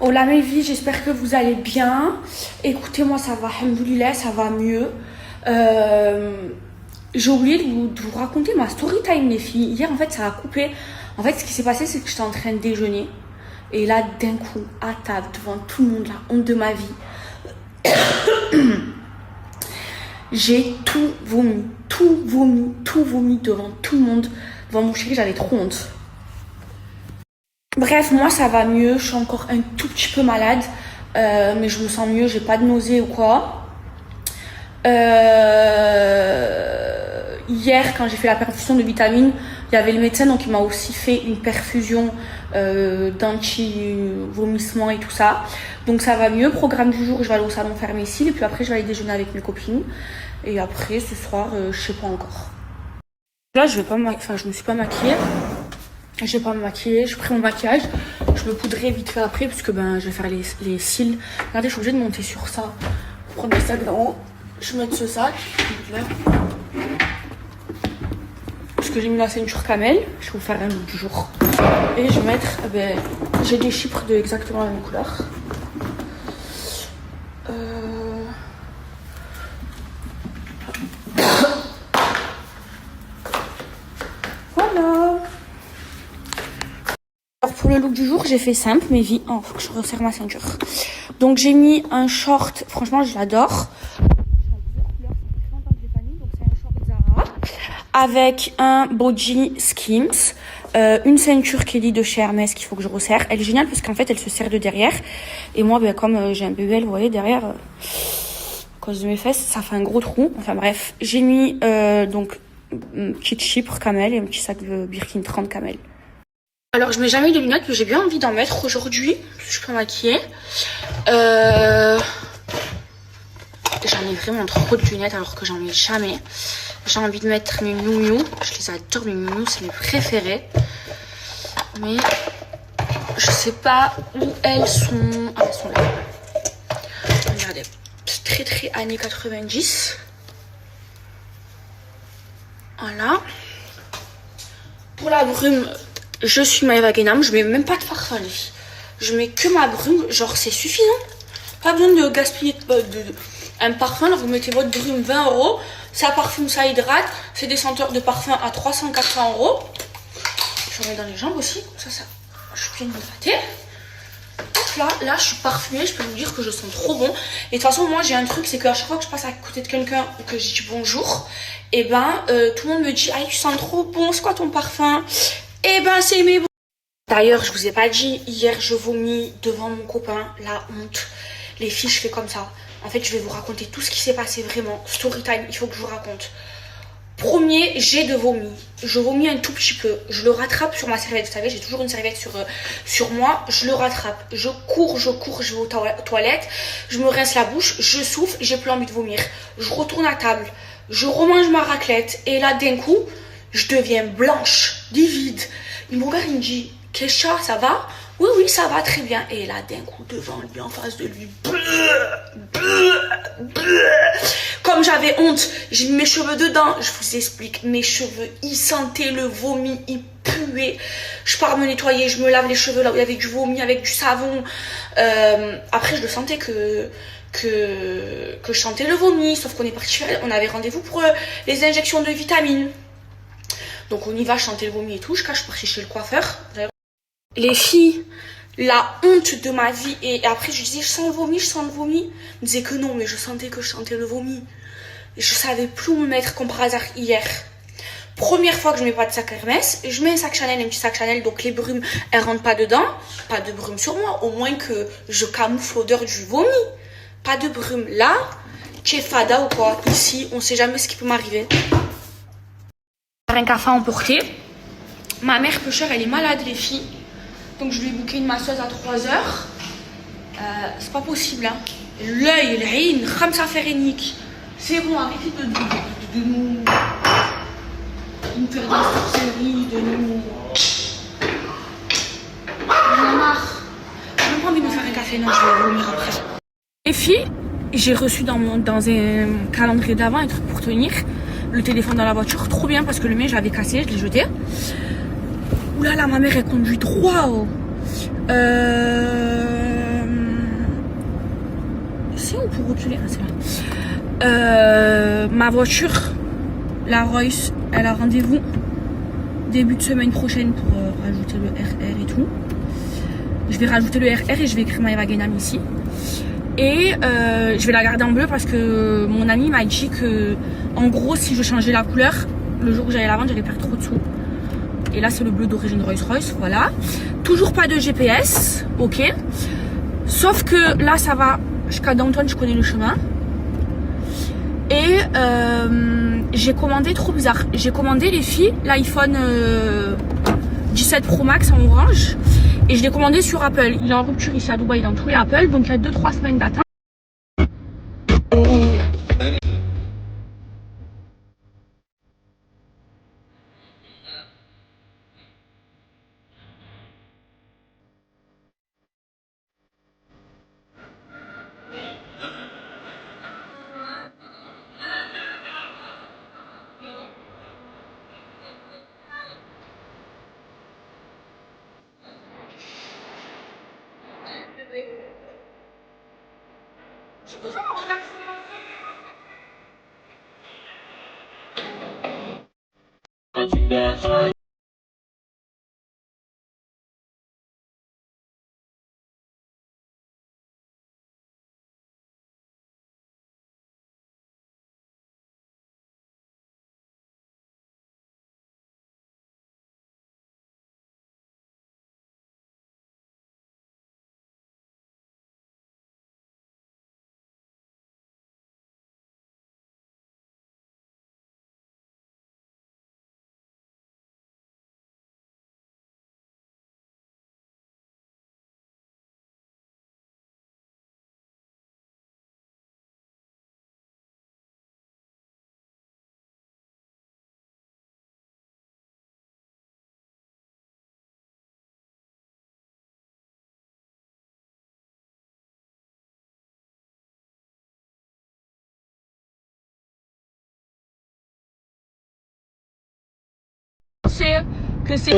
Hola mes vies, j'espère que vous allez bien. Écoutez, moi ça va, alhamdoulilah, ça va mieux. J'ai oublié de vous raconter ma story time les filles. Hier en fait ça a coupé. En fait ce qui s'est passé c'est que j'étais en train de déjeuner. Et là d'un coup, à table, devant tout le monde, la honte de ma vie. J'ai tout vomi devant tout le monde. Devant mon chéri, j'avais trop honte. Bref, moi ça va mieux, je suis encore un tout petit peu malade, mais je me sens mieux, j'ai pas de nausées ou quoi. Hier, quand j'ai fait la perfusion de vitamines, il y avait le médecin, donc il m'a aussi fait une perfusion d'anti-vomissement et tout ça. Donc ça va mieux, programme du jour, je vais aller au salon faire mes cils, et puis après je vais aller déjeuner avec mes copines. Et après, ce soir, je sais pas encore. Là, je me suis pas maquillée. Je vais pas me maquiller, je prends mon maquillage, je me poudrerai vite fait après parce que je vais faire les cils. Regardez, je suis obligée de monter sur ça. Prendre le sac d'en haut, je vais mettre ce sac. Parce que j'ai mis la ceinture camel, je vais vous faire un look du jour. Et je vais mettre, j'ai des chypres de exactement la même couleur. Voilà. Alors pour le look du jour, j'ai fait simple, mais vie. Oh, faut que je resserre ma ceinture. Donc j'ai mis un short, franchement je l'adore. C'est un short Zara avec un body Skims, une ceinture Kelly de chez Hermès qu'il faut que je resserre. Elle est géniale parce qu'en fait elle se serre de derrière. Et moi, comme j'ai un BBL, vous voyez derrière, à cause de mes fesses, ça fait un gros trou. Enfin bref, j'ai mis donc une petite chypre camel et un petit sac de Birkin 30 camel. Alors, je mets jamais de lunettes, mais j'ai bien envie d'en mettre aujourd'hui. Je peux maquiller. J'en ai vraiment trop de lunettes alors que j'en mets jamais. J'ai envie de mettre mes Miu Miu. Je les adore, mes Miu Miu, c'est mes préférés. Mais je sais pas où elles sont. Ah, elles sont là. Regardez, c'est très années 90. Voilà. Pour la brume, je suis Maëva Guénam, je mets même pas de parfum les filles. Je mets que ma brume, genre c'est suffisant. Pas besoin de gaspiller un parfum, alors vous mettez votre brume 20 €. Ça parfume, ça hydrate. C'est des senteurs de parfum à 300-400 €. Je mets dans les jambes aussi, ça, je suis bien hydratée. Là je suis parfumée, je peux vous dire que je sens trop bon. Et de toute façon moi j'ai un truc, c'est qu'à chaque fois que je passe à côté de quelqu'un ou que je dis bonjour, et tout le monde me dit ah tu sens trop bon, c'est quoi ton parfum? C'est mes... D'ailleurs, je vous ai pas dit, hier je vomis devant mon copain, la honte. Les filles, je fais comme ça. En fait, je vais vous raconter tout ce qui s'est passé vraiment. Story time, il faut que je vous raconte. Premier jet de vomi. Je vomis un tout petit peu. Je le rattrape sur ma serviette. Vous savez, j'ai toujours une serviette sur moi. Je le rattrape. Je cours, je vais aux toilettes. Je me rince la bouche. Je souffle. J'ai plus envie de vomir. Je retourne à table. Je remange ma raclette. Et là, d'un coup, je deviens blanche, livide. Il me regarde, il me dit, Kesha, ça va? Oui, ça va très bien. Et là, d'un coup, devant lui, en face de lui, comme j'avais honte, j'ai mis mes cheveux dedans. Je vous explique, mes cheveux, ils sentaient le vomi, ils puaient. Je pars me nettoyer, je me lave les cheveux là où il y avait du vomi, avec du savon. Après, je le sentais que je sentais le vomi, sauf qu'on est parti, on avait rendez-vous pour les injections de vitamines. Donc on y va, je sentais le vomi et tout. Je suis partie chez le coiffeur. Les filles, la honte de ma vie. Et après je disais, je sens le vomi. Il me disait que non, mais je sentais le vomi. Et je savais plus où me mettre comme par hasard hier. Première fois que je mets pas de sac Hermès, je mets un petit sac Chanel, donc les brumes, elles rentrent pas dedans. Pas de brume sur moi, au moins que je camoufle l'odeur du vomi. Pas de brume là. T'es fada ou quoi? Ici, on sait jamais ce qui peut m'arriver. Un café emporté. Ma mère pêcheur, elle est malade les filles. Donc je lui ai booké une masseuse à 3h. C'est pas possible hein. L'œil, l'haïn, khamsa férénique. C'est bon, arrêtez de nous faire des sorcelleries, de nous... J'en ai marre. J'ai même pas envie de me faire un café, non, je vais vomir après. Les filles, j'ai reçu dans un calendrier d'avant un truc pour tenir. Le téléphone dans la voiture, trop bien parce que le mien j'avais cassé, je l'ai jeté. Oulala, ma mère elle conduit droit. avancer ou pour reculer? Ah, c'est là. Ma voiture, la Royce, elle a rendez-vous début de semaine prochaine pour rajouter le RR et tout. Je vais rajouter le RR et je vais écrire Maëva-Guénam ici. Et je vais la garder en bleu parce que mon ami m'a dit que, en gros, si je changeais la couleur, le jour où j'allais la vendre, j'allais perdre trop de sous. Et là, c'est le bleu d'origine Rolls-Royce, voilà. Toujours pas de GPS, ok. Sauf que là, ça va jusqu'à Downton, je connais le chemin. Et j'ai commandé, trop bizarre, j'ai commandé les filles l'iPhone 17 Pro Max en orange. Et je l'ai commandé sur Apple. Il est en rupture ici à Dubaï dans tous les Apple, donc il y a 2-3 semaines d'attente. C'est que c'est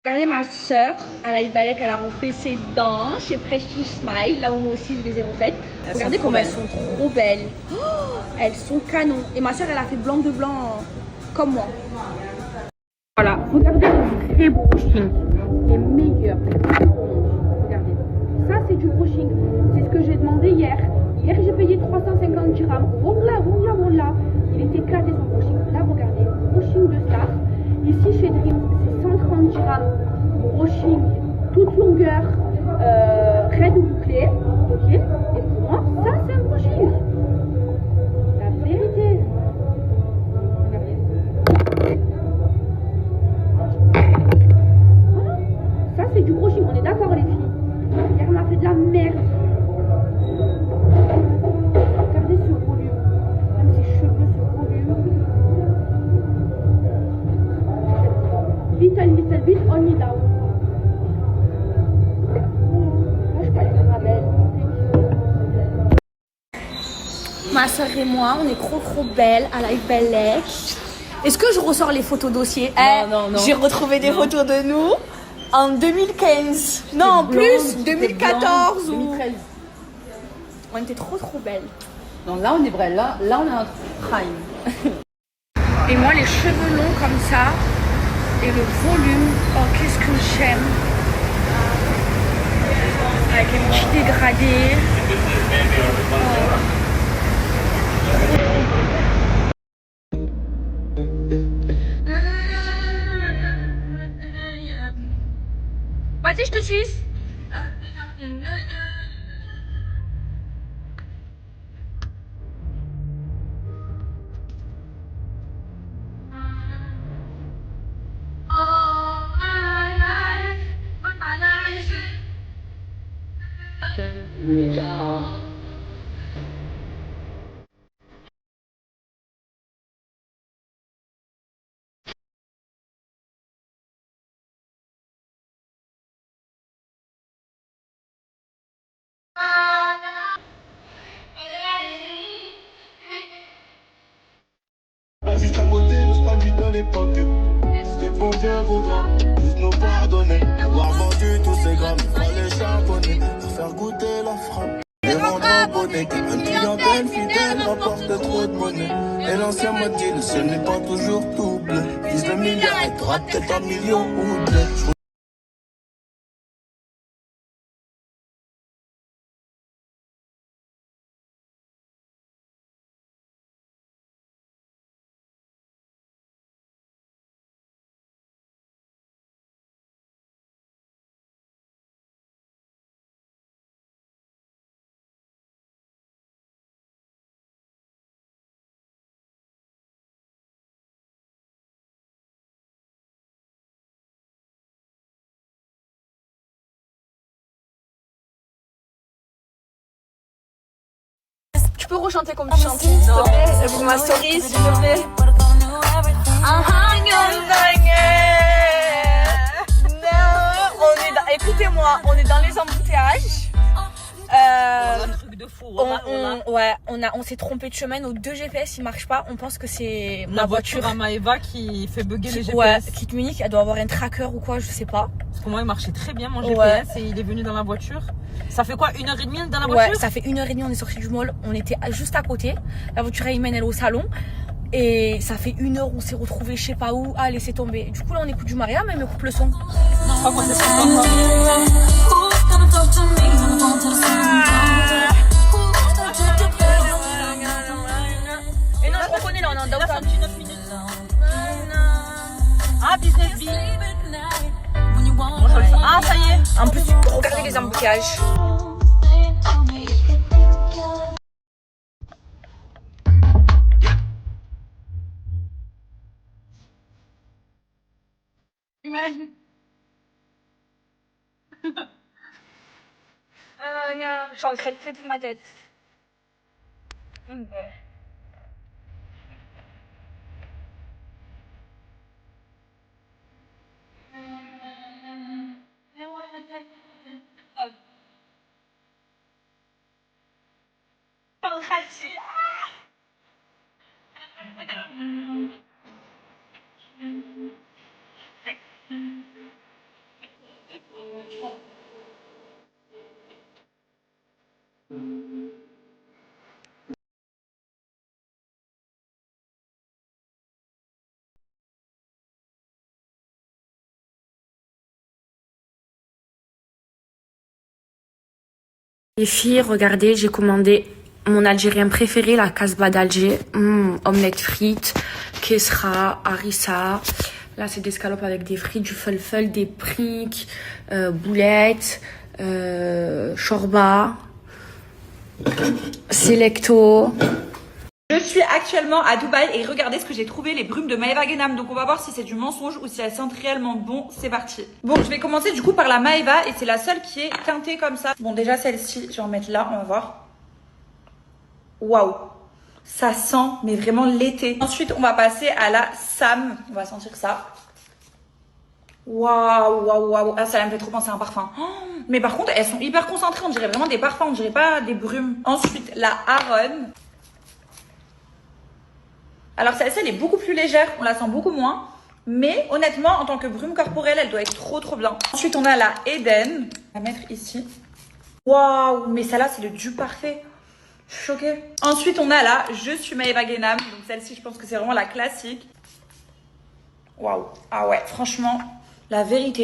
regardez ma soeur, elle a refait ses dents chez Prestige Smile, là où moi aussi je les ai refaites. Regardez comme elles sont trop belles. Oh, elles sont canon. Et ma soeur, elle a fait blanc de blanc comme moi. Voilà, regardez le vrai brushing. Les meilleurs. Regardez. Ça, c'est du brushing. C'est ce que j'ai demandé hier. Hier, j'ai payé 350 dirhams. Voilà, voilà, voilà. Il était éclaté son brushing. Là, regardez. Brushing de star. Ici, chez Dream, c'est 130 dirhams. Brushing, toute longueur, raide ou bouclée. Ok. Et pour moi, ça, c'est un brushing. La vérité. Regardez. Voilà. Ça, c'est du brushing. On est d'accord, les filles. Hier, on a fait de la merde. Regardez ce volume. Même ses cheveux, ce volume. Little bit, only down. Moi, je parle de ma belle. Ma soeur et moi, on est trop belles à la Belle. Est-ce que je ressors les photos dossiers? Non. J'ai retrouvé des photos de nous en 2015. Non, en plus, 2014 ou 2013. On était trop belles. Non, là on est vrai, là on a un prime. Et moi, les cheveux longs comme ça et le volume, oh qu'est-ce que j'aime. Avec les petits dégradés. Vas-y, je te suis. Juste à côté de celui de l'époque. C'était bon Dieu voudra tous nous pardonner. Avoir vendu tous ces grammes, fallait charbonner pour faire goûter la frappe. Et vendre un bonnet, une clientèle fidèle rapporte trop de monnaie. Et l'ancien m'a dit, le ciel n'est pas toujours tout bleu. Vise le milliard et t'auras peut-être 1 million ou 2. Tu peux rechanter comme tu chantais, s'il te plaît, pour ma story, s'il te plaît. Écoutez-moi, on est dans les embouteillages. Un truc de fou. On s'est trompé de chemin, nos 2 GPS ils marchent pas. On pense que c'est la voiture à Maëva qui fait bugger les GPS. Ouais, Kit Munich, elle doit avoir un tracker ou quoi, je sais pas. Parce que moi il marchait très bien mon GPS et il est venu dans la voiture. Ça fait quoi, 1h30 dans la voiture? Ouais, ça fait 1h30, on est sorti du mall, on était juste à côté. La voiture elle mène elle au salon. Et ça fait 1 heure, on s'est retrouvés je sais pas où. Ah, laissez tomber. Du coup là on écoute du Maria, mais elle me coupe le son. Pas moi, c'est pas moi. Et non, je reconnais là, on est en downtown. 9 minutes. Ah, business B. Ah, ça y est. En plus, regardez les embouteillages. Imagine. Je suis en train de faire de ma tête. Les filles, regardez, j'ai commandé mon algérien préféré, la Casbah d'Alger. Omelette frites, kesra, harissa. Là, c'est des scalopes avec des frites, du fulful, des priques, boulettes, shorba, selecto. Je suis actuellement à Dubaï et regardez ce que j'ai trouvé, les brumes de Maëva Guénam. Donc on va voir si c'est du mensonge ou si elles sentent réellement bon. C'est parti. Bon, je vais commencer du coup par la Maëva et c'est la seule qui est teintée comme ça. Bon, déjà celle-ci, je vais en mettre là, on va voir. Waouh, ça sent mais vraiment l'été. Ensuite, on va passer à la Sam. On va sentir ça. Waouh, waouh, waouh. Ah, ça me fait trop penser à un parfum. Oh, mais par contre, elles sont hyper concentrées. On dirait vraiment des parfums, on dirait pas des brumes. Ensuite, la Aron. Alors celle-ci elle est beaucoup plus légère, on la sent beaucoup moins. Mais honnêtement, en tant que brume corporelle, elle doit être trop trop bien. Ensuite, on a la Eden. On va mettre ici. Waouh, mais celle-là, c'est le dupe parfait. Je suis choquée. Ensuite, on a la Je suis Maëva Guénam. Donc celle-ci, je pense que c'est vraiment la classique. Waouh. Ah ouais, franchement, la vérité.